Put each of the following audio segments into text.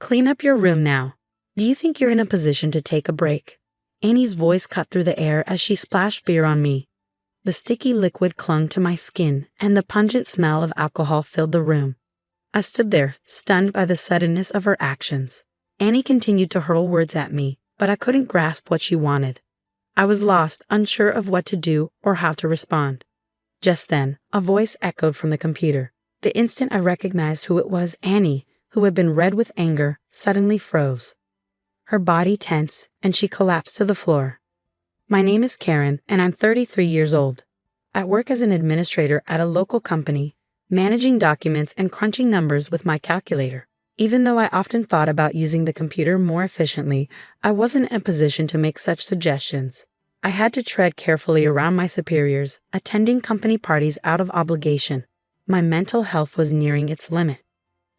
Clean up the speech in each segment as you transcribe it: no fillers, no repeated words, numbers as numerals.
Clean up your room now. Do you think you're in a position to take a break? Annie's voice cut through the air as she splashed beer on me. The sticky liquid clung to my skin, and the pungent smell of alcohol filled the room. I stood there, stunned by the suddenness of her actions. Annie continued to hurl words at me, but I couldn't grasp what she wanted. I was lost, unsure of what to do or how to respond. Just then, a voice echoed from the computer. The instant I recognized who it was, Annie, who had been red with anger, suddenly froze. Her body tensed, and she collapsed to the floor. My name is Karen, and I'm 33 years old. I work as an administrator at a local company, managing documents and crunching numbers with my calculator. Even though I often thought about using the computer more efficiently, I wasn't in a position to make such suggestions. I had to tread carefully around my superiors, attending company parties out of obligation. My mental health was nearing its limit.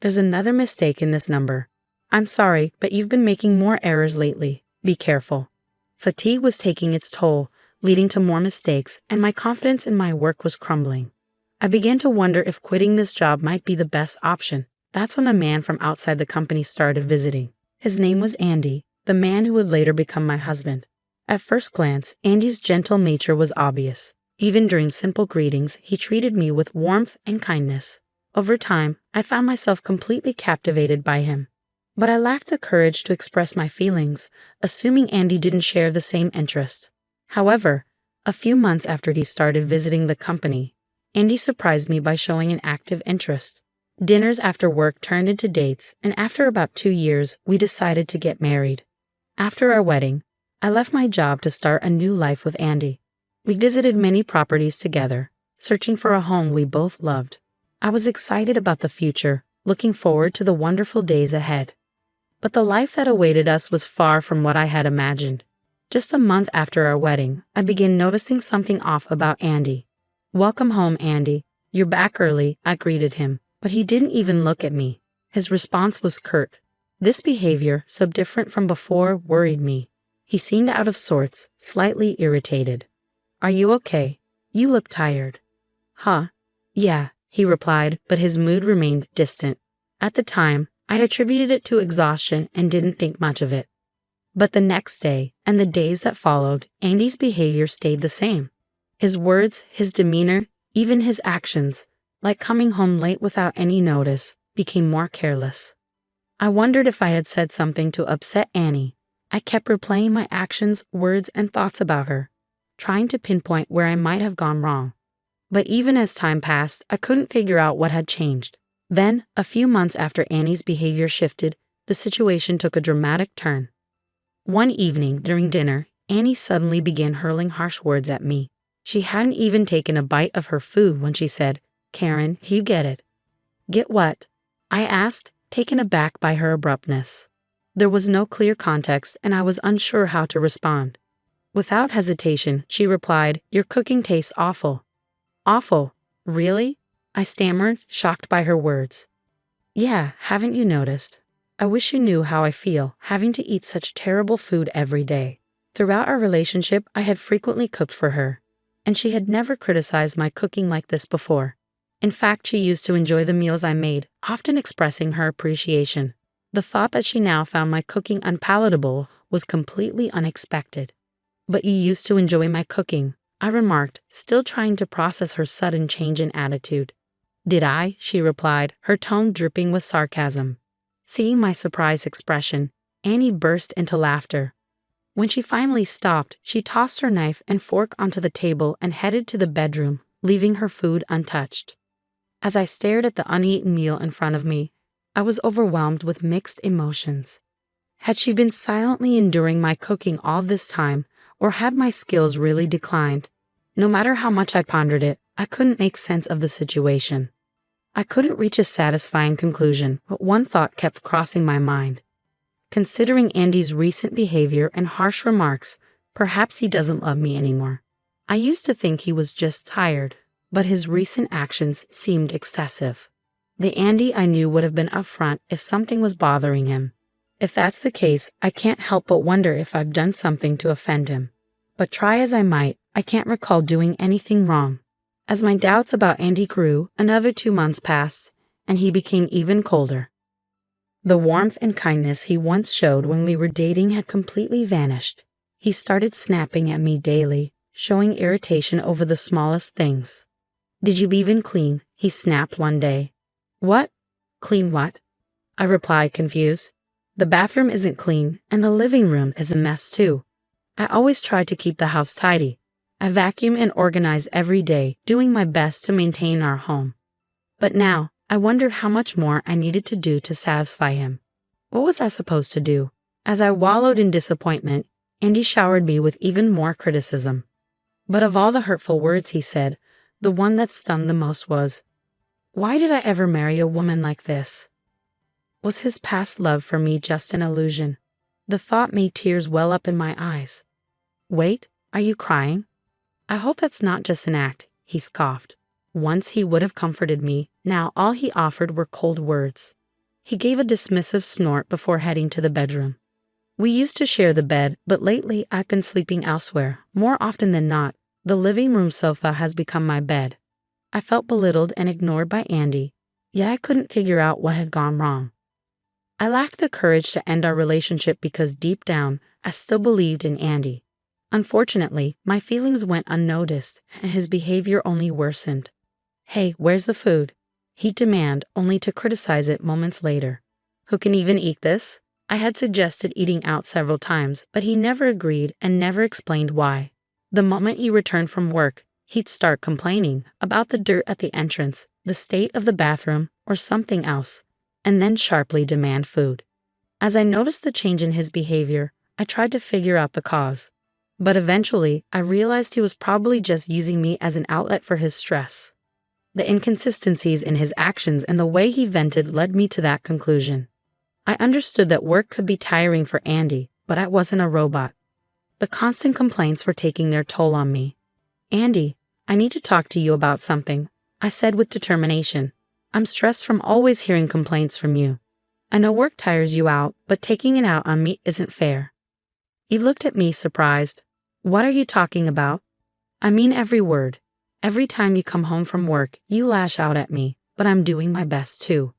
There's another mistake in this number. I'm sorry, but you've been making more errors lately. Be careful. Fatigue was taking its toll, leading to more mistakes, and my confidence in my work was crumbling. I began to wonder if quitting this job might be the best option. That's when a man from outside the company started visiting. His name was Andy, the man who would later become my husband. At first glance, Andy's gentle nature was obvious. Even during simple greetings, he treated me with warmth and kindness. Over time, I found myself completely captivated by him. But I lacked the courage to express my feelings, assuming Andy didn't share the same interest. However, a few months after he started visiting the company, Andy surprised me by showing an active interest. Dinners after work turned into dates, and after about 2 years, we decided to get married. After our wedding, I left my job to start a new life with Andy. We visited many properties together, searching for a home we both loved. I was excited about the future, looking forward to the wonderful days ahead. But the life that awaited us was far from what I had imagined. Just a month after our wedding, I began noticing something off about Andy. "Welcome home, Andy. You're back early," I greeted him, but he didn't even look at me. His response was curt. This behavior, so different from before, worried me. He seemed out of sorts, slightly irritated. "Are you okay? You look tired." "Huh? Yeah," he replied, but his mood remained distant. At the time, I'd attributed it to exhaustion and didn't think much of it. But the next day, and the days that followed, Andy's behavior stayed the same. His words, his demeanor, even his actions, like coming home late without any notice, became more careless. I wondered if I had said something to upset Annie. I kept replaying my actions, words, and thoughts about her, trying to pinpoint where I might have gone wrong. But even as time passed, I couldn't figure out what had changed. Then, a few months after Annie's behavior shifted, the situation took a dramatic turn. One evening, during dinner, Annie suddenly began hurling harsh words at me. She hadn't even taken a bite of her food when she said, "Karen, you get it." "Get what?" I asked, taken aback by her abruptness. There was no clear context, and I was unsure how to respond. Without hesitation, she replied, "Your cooking tastes awful." "Awful? Really?" I stammered, shocked by her words. "Yeah, haven't you noticed? I wish you knew how I feel, having to eat such terrible food every day." Throughout our relationship, I had frequently cooked for her, and she had never criticized my cooking like this before. In fact, she used to enjoy the meals I made, often expressing her appreciation. The thought that she now found my cooking unpalatable was completely unexpected. "But you used to enjoy my cooking," I remarked, still trying to process her sudden change in attitude. "Did I?" she replied, her tone dripping with sarcasm. Seeing my surprised expression, Annie burst into laughter. When she finally stopped, she tossed her knife and fork onto the table and headed to the bedroom, leaving her food untouched. As I stared at the uneaten meal in front of me, I was overwhelmed with mixed emotions. Had she been silently enduring my cooking all this time, or had my skills really declined? No matter how much I pondered it, I couldn't make sense of the situation. I couldn't reach a satisfying conclusion, but one thought kept crossing my mind. Considering Andy's recent behavior and harsh remarks, perhaps he doesn't love me anymore. I used to think he was just tired, but his recent actions seemed excessive. The Andy I knew would have been upfront if something was bothering him. If that's the case, I can't help but wonder if I've done something to offend him. But try as I might, I can't recall doing anything wrong. As my doubts about Andy grew, another 2 months passed, and he became even colder. The warmth and kindness he once showed when we were dating had completely vanished. He started snapping at me daily, showing irritation over the smallest things. "Did you even clean?" he snapped one day. "What? Clean what?" I replied, confused. "The bathroom isn't clean, and the living room is a mess too. I always try to keep the house tidy. I vacuum and organize every day, doing my best to maintain our home." But now, I wondered how much more I needed to do to satisfy him. What was I supposed to do? As I wallowed in disappointment, Andy showered me with even more criticism. But of all the hurtful words he said, the one that stung the most was, "Why did I ever marry a woman like this?" Was his past love for me just an illusion? The thought made tears well up in my eyes. "Wait, are you crying?" "I hope that's not just an act," he scoffed. Once he would have comforted me, now all he offered were cold words. He gave a dismissive snort before heading to the bedroom. We used to share the bed, but lately I've been sleeping elsewhere. More often than not, the living room sofa has become my bed. I felt belittled and ignored by Andy, yet I couldn't figure out what had gone wrong. I lacked the courage to end our relationship because deep down, I still believed in Andy. Unfortunately, my feelings went unnoticed, and his behavior only worsened. "Hey, where's the food?" he'd demand, only to criticize it moments later. "Who can even eat this?" I had suggested eating out several times, but he never agreed and never explained why. The moment he returned from work, he'd start complaining about the dirt at the entrance, the state of the bathroom, or something else, and then sharply demand food. As I noticed the change in his behavior, I tried to figure out the cause. But eventually, I realized he was probably just using me as an outlet for his stress. The inconsistencies in his actions and the way he vented led me to that conclusion. I understood that work could be tiring for Andy, but I wasn't a robot. The constant complaints were taking their toll on me. "Andy, I need to talk to you about something," I said with determination. "I'm stressed from always hearing complaints from you. I know work tires you out, but taking it out on me isn't fair." He looked at me surprised. "What are you talking about?" "I mean every word. Every time you come home from work, you lash out at me, but I'm doing my best too."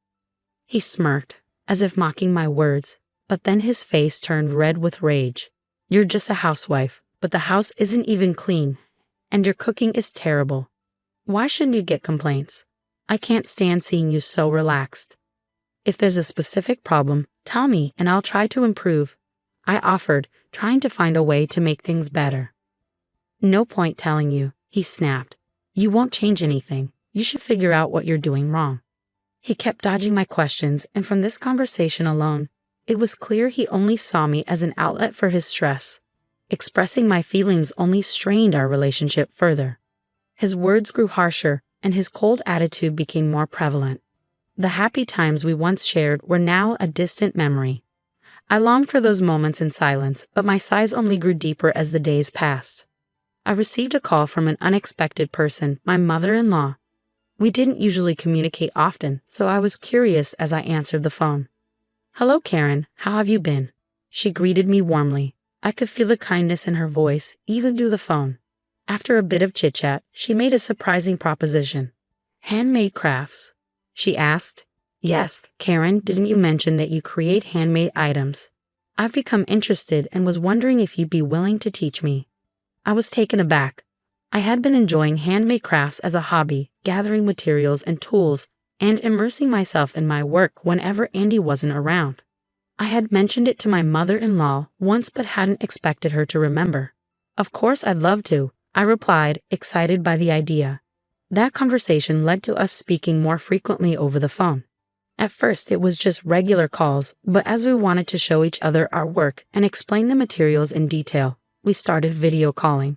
He smirked, as if mocking my words, but then his face turned red with rage. "You're just a housewife, but the house isn't even clean, and your cooking is terrible. Why shouldn't you get complaints? I can't stand seeing you so relaxed. If there's a specific problem, tell me and I'll try to improve," I offered, trying to find a way to make things better. "No point telling you," he snapped. "You won't change anything. You should figure out what you're doing wrong." He kept dodging my questions, and from this conversation alone, it was clear he only saw me as an outlet for his stress. Expressing my feelings only strained our relationship further. His words grew harsher, and his cold attitude became more prevalent. The happy times we once shared were now a distant memory. I longed for those moments in silence, but my sighs only grew deeper as the days passed. I received a call from an unexpected person, my mother-in-law. We didn't usually communicate often, so I was curious as I answered the phone. "Hello, Karen. How have you been?" She greeted me warmly. I could feel the kindness in her voice, even through the phone. After a bit of chit-chat, she made a surprising proposition. "Handmade crafts?" she asked. "Yes, Karen, didn't you mention that you create handmade items? I've become interested and was wondering if you'd be willing to teach me." I was taken aback. I had been enjoying handmade crafts as a hobby, gathering materials and tools, and immersing myself in my work whenever Andy wasn't around. I had mentioned it to my mother-in-law once but hadn't expected her to remember. "Of course I'd love to," I replied, excited by the idea. That conversation led to us speaking more frequently over the phone. At first it was just regular calls, but as we wanted to show each other our work and explain the materials in detail, we started video calling.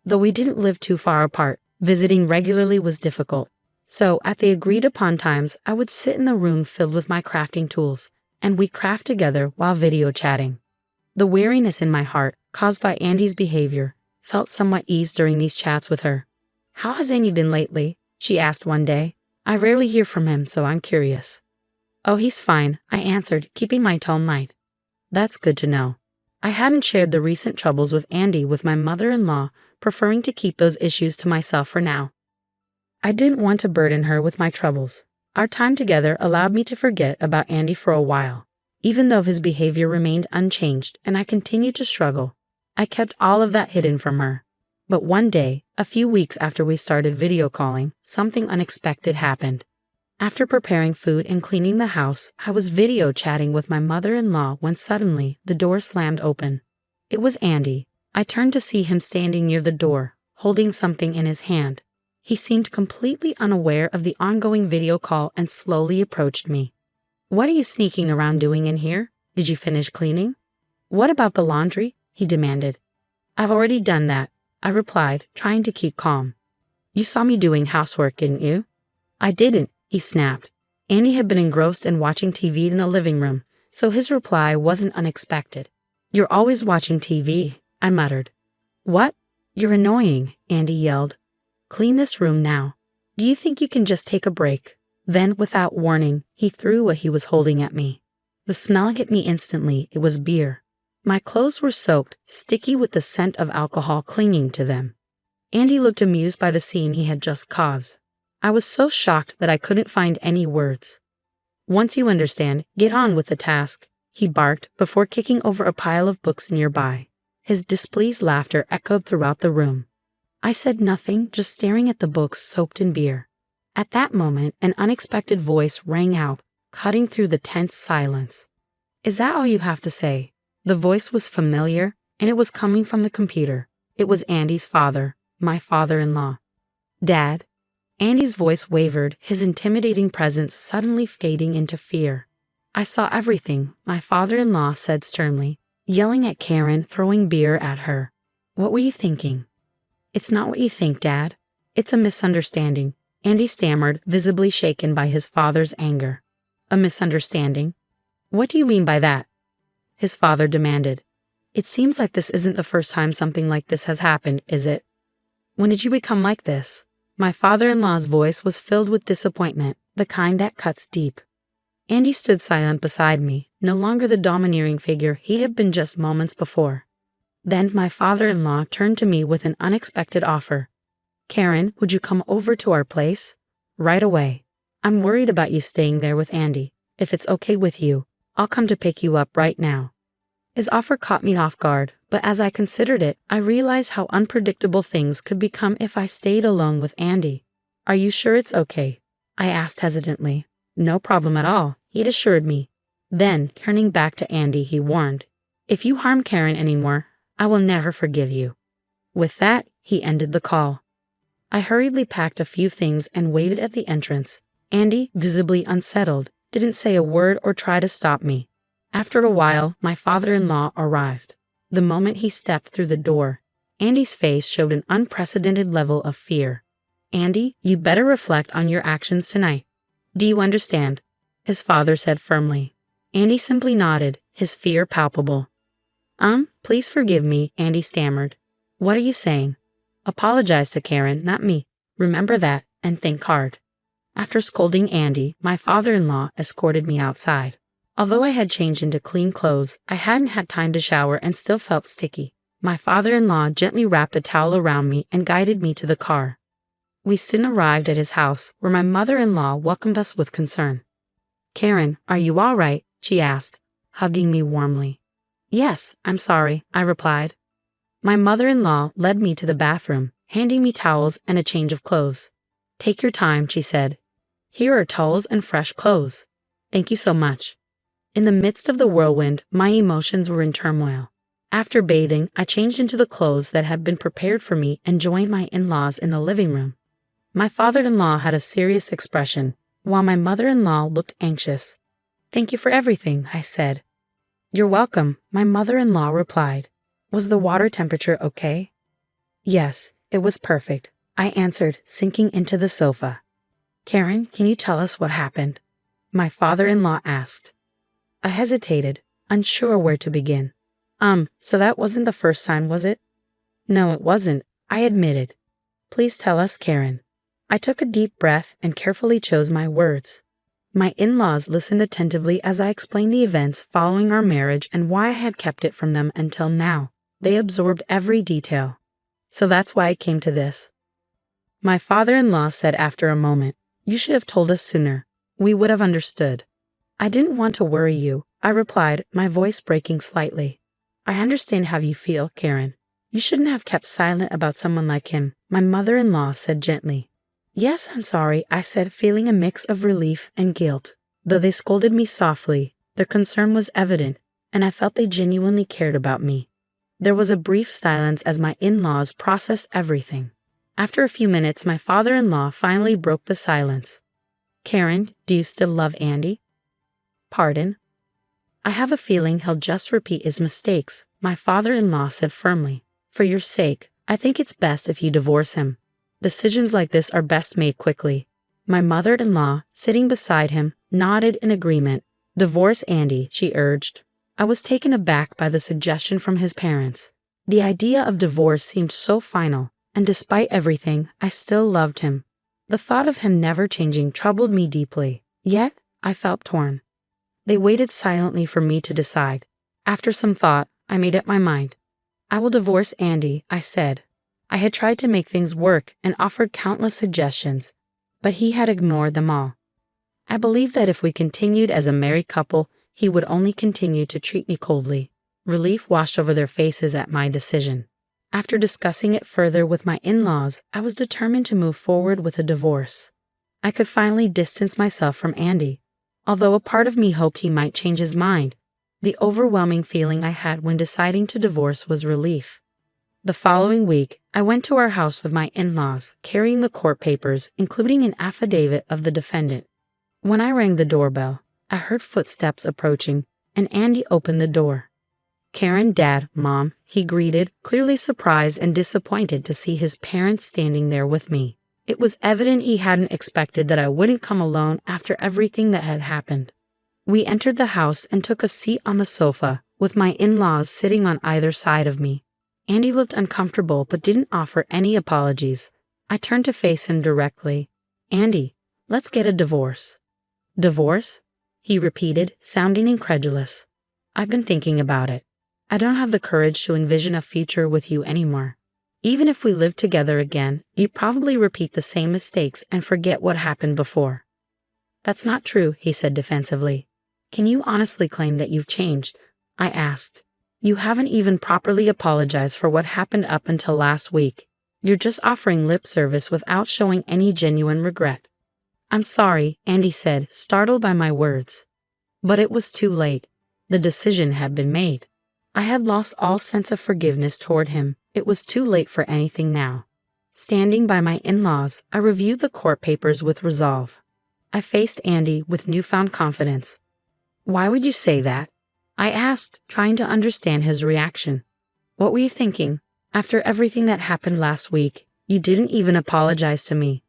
Though we didn't live too far apart, visiting regularly was difficult. So, at the agreed-upon times, I would sit in the room filled with my crafting tools, and we'd craft together while video chatting. The weariness in my heart, caused by Andy's behavior, felt somewhat eased during these chats with her. "How has Andy been lately?" she asked one day. "I rarely hear from him, so I'm curious." "Oh, he's fine," I answered, keeping my tone light. "That's good to know." I hadn't shared the recent troubles with Andy with my mother-in-law, preferring to keep those issues to myself for now. I didn't want to burden her with my troubles. Our time together allowed me to forget about Andy for a while, even though his behavior remained unchanged and I continued to struggle. I kept all of that hidden from her. But one day, a few weeks after we started video calling, something unexpected happened. After preparing food and cleaning the house, I was video chatting with my mother-in-law when suddenly the door slammed open. It was Andy. I turned to see him standing near the door, holding something in his hand. He seemed completely unaware of the ongoing video call and slowly approached me. "What are you sneaking around doing in here? Did you finish cleaning?" "What about the laundry?" he demanded. "I've already done that," I replied, trying to keep calm. "You saw me doing housework, didn't you?" "I didn't," he snapped. Andy had been engrossed in watching TV in the living room, so his reply wasn't unexpected. "You're always watching TV," I muttered. "What? You're annoying," Andy yelled. "Clean this room now. Do you think you can just take a break?" Then, without warning, he threw what he was holding at me. The smell hit me instantly. It was beer. My clothes were soaked, sticky with the scent of alcohol clinging to them. Andy looked amused by the scene he had just caused. I was so shocked that I couldn't find any words. "Once you understand, get on with the task," he barked before kicking over a pile of books nearby. His displeased laughter echoed throughout the room. I said nothing, just staring at the books soaked in beer. At that moment, an unexpected voice rang out, cutting through the tense silence. "Is that all you have to say?" The voice was familiar, and it was coming from the computer. It was Andy's father, my father-in-law. "Dad?" Andy's voice wavered, his intimidating presence suddenly fading into fear. "I saw everything," my father-in-law said sternly, yelling at Karen, throwing beer at her. "What were you thinking?" "It's not what you think, Dad. It's a misunderstanding," Andy stammered, visibly shaken by his father's anger. "A misunderstanding? What do you mean by that?" his father demanded. "It seems like this isn't the first time something like this has happened, is it? When did you become like this?" My father-in-law's voice was filled with disappointment, the kind that cuts deep. Andy stood silent beside me, no longer the domineering figure he had been just moments before. Then my father-in-law turned to me with an unexpected offer. "Karen, would you come over to our place? Right away. I'm worried about you staying there with Andy. If it's okay with you, I'll come to pick you up right now." His offer caught me off guard, but as I considered it, I realized how unpredictable things could become if I stayed alone with Andy. "Are you sure it's okay?" I asked hesitantly. "No problem at all," he'd assured me. Then, turning back to Andy, he warned, "If you harm Karen anymore, I will never forgive you." With that, he ended the call. I hurriedly packed a few things and waited at the entrance. Andy, visibly unsettled, didn't say a word or try to stop me. After a while, my father-in-law arrived. The moment he stepped through the door, Andy's face showed an unprecedented level of fear. "Andy, you better reflect on your actions tonight. Do you understand?" his father said firmly. Andy simply nodded, his fear palpable. Please forgive me," Andy stammered. "What are you saying?" "Apologize to Karen, not me. Remember that, and think hard." After scolding Andy, my father-in-law escorted me outside. Although I had changed into clean clothes, I hadn't had time to shower and still felt sticky. My father-in-law gently wrapped a towel around me and guided me to the car. We soon arrived at his house, where my mother-in-law welcomed us with concern. "Karen, are you all right?" she asked, hugging me warmly. "Yes, I'm sorry," I replied. My mother-in-law led me to the bathroom, handing me towels and a change of clothes. "Take your time," she said. "Here are towels and fresh clothes." "Thank you so much." In the midst of the whirlwind, my emotions were in turmoil. After bathing, I changed into the clothes that had been prepared for me and joined my in-laws in the living room. My father-in-law had a serious expression, while my mother-in-law looked anxious. "Thank you for everything," I said. "You're welcome," my mother-in-law replied. "Was the water temperature okay?" "Yes, it was perfect," I answered, sinking into the sofa. "Karen, can you tell us what happened?" my father-in-law asked. I hesitated, unsure where to begin. So that wasn't the first time, was it?" "No, it wasn't," I admitted. "Please tell us, Karen." I took a deep breath and carefully chose my words. My in-laws listened attentively as I explained the events following our marriage and why I had kept it from them until now. They absorbed every detail. "So that's why it came to this," my father-in-law said after a moment. "You should have told us sooner. we would have understood. I didn't want to worry you, I replied, my voice breaking slightly. I understand how you feel, Karen. You shouldn't have kept silent about someone like him, my mother-in-law said gently. Yes, I'm sorry, I said, feeling a mix of relief and guilt. Though they scolded me softly, their concern was evident, and I felt they genuinely cared about me. There was a brief silence as my in-laws processed everything. After a few minutes, my father-in-law finally broke the silence. Karen, do you still love Andy? Pardon? I have a feeling he'll just repeat his mistakes, my father-in-law said firmly. For your sake, I think it's best if you divorce him. Decisions like this are best made quickly. My mother-in-law, sitting beside him, nodded in agreement. Divorce Andy, she urged. I was taken aback by the suggestion from his parents. The idea of divorce seemed so final, and despite everything, I still loved him. The thought of him never changing troubled me deeply, yet I felt torn. They waited silently for me to decide. After some thought, I made up my mind. I will divorce Andy, I said. I had tried to make things work and offered countless suggestions, but he had ignored them all. I believed that if we continued as a married couple, he would only continue to treat me coldly. Relief washed over their faces at my decision. After discussing it further with my in-laws, I was determined to move forward with a divorce. I could finally distance myself from Andy, although a part of me hoped he might change his mind. The overwhelming feeling I had when deciding to divorce was relief. The following week, I went to our house with my in-laws, carrying the court papers, including an affidavit of the defendant. When I rang the doorbell, I heard footsteps approaching, and Andy opened the door. Karen, Dad, Mom, he greeted, clearly surprised and disappointed to see his parents standing there with me. It was evident he hadn't expected that I wouldn't come alone after everything that had happened. We entered the house and took a seat on the sofa, with my in-laws sitting on either side of me. Andy looked uncomfortable but didn't offer any apologies. I turned to face him directly. Andy, let's get a divorce. Divorce? He repeated, sounding incredulous. I've been thinking about it. I don't have the courage to envision a future with you anymore. Even if we lived together again, you'd probably repeat the same mistakes and forget what happened before. That's not true, he said defensively. Can you honestly claim that you've changed? I asked. You haven't even properly apologized for what happened up until last week. You're just offering lip service without showing any genuine regret. I'm sorry, Andy said, startled by my words. But it was too late. The decision had been made. I had lost all sense of forgiveness toward him. It was too late for anything now. Standing by my in-laws, I reviewed the court papers with resolve. I faced Andy with newfound confidence. Why would you say that? I asked, trying to understand his reaction. What were you thinking? After everything that happened last week, you didn't even apologize to me.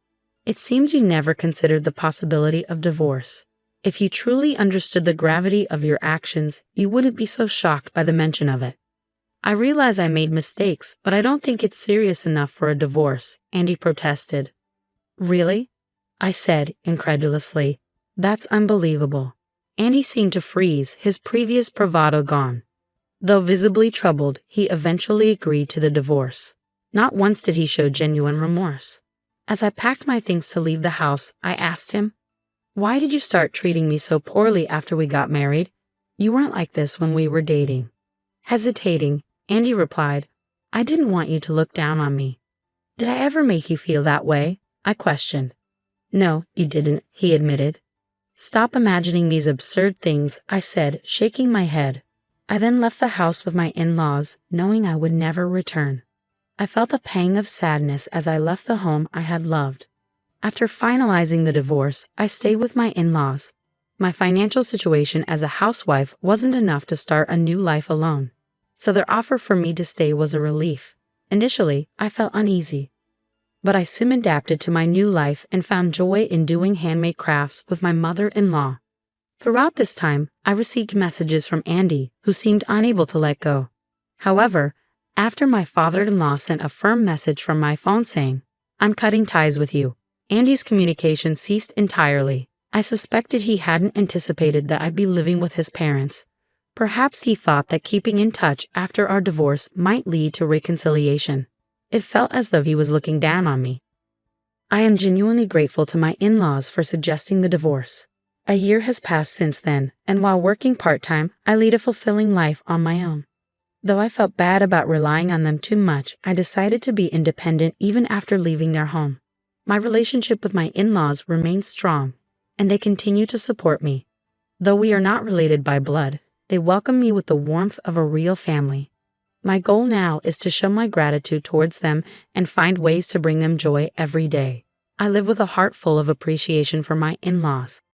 It seems you never considered the possibility of divorce. If you truly understood the gravity of your actions, you wouldn't be so shocked by the mention of it. I realize I made mistakes, but I don't think it's serious enough for a divorce, Andy protested. Really? I said, incredulously. That's unbelievable. Andy seemed to freeze, his previous bravado gone. Though visibly troubled, he eventually agreed to the divorce. Not once did he show genuine remorse. As I packed my things to leave the house, I asked him, why did you start treating me so poorly after we got married? You weren't like this when we were dating. Hesitating, Andy replied, I didn't want you to look down on me. Did I ever make you feel that way? I questioned. No, you didn't, he admitted. Stop imagining these absurd things, I said, shaking my head. I then left the house with my in-laws, knowing I would never return. I felt a pang of sadness as I left the home I had loved. After finalizing the divorce, I stayed with my in-laws. My financial situation as a housewife wasn't enough to start a new life alone, so their offer for me to stay was a relief. Initially, I felt uneasy, but I soon adapted to my new life and found joy in doing handmade crafts with my mother-in-law. Throughout this time, I received messages from Andy, who seemed unable to let go. However, after my father-in-law sent a firm message from my phone saying, I'm cutting ties with you, Andy's communication ceased entirely. I suspected he hadn't anticipated that I'd be living with his parents. Perhaps he thought that keeping in touch after our divorce might lead to reconciliation. It felt as though he was looking down on me. I am genuinely grateful to my in-laws for suggesting the divorce. A year has passed since then, and while working part-time, I lead a fulfilling life on my own. Though I felt bad about relying on them too much, I decided to be independent even after leaving their home. My relationship with my in-laws remains strong, and they continue to support me. Though we are not related by blood, they welcome me with the warmth of a real family. My goal now is to show my gratitude towards them and find ways to bring them joy every day. I live with a heart full of appreciation for my in-laws.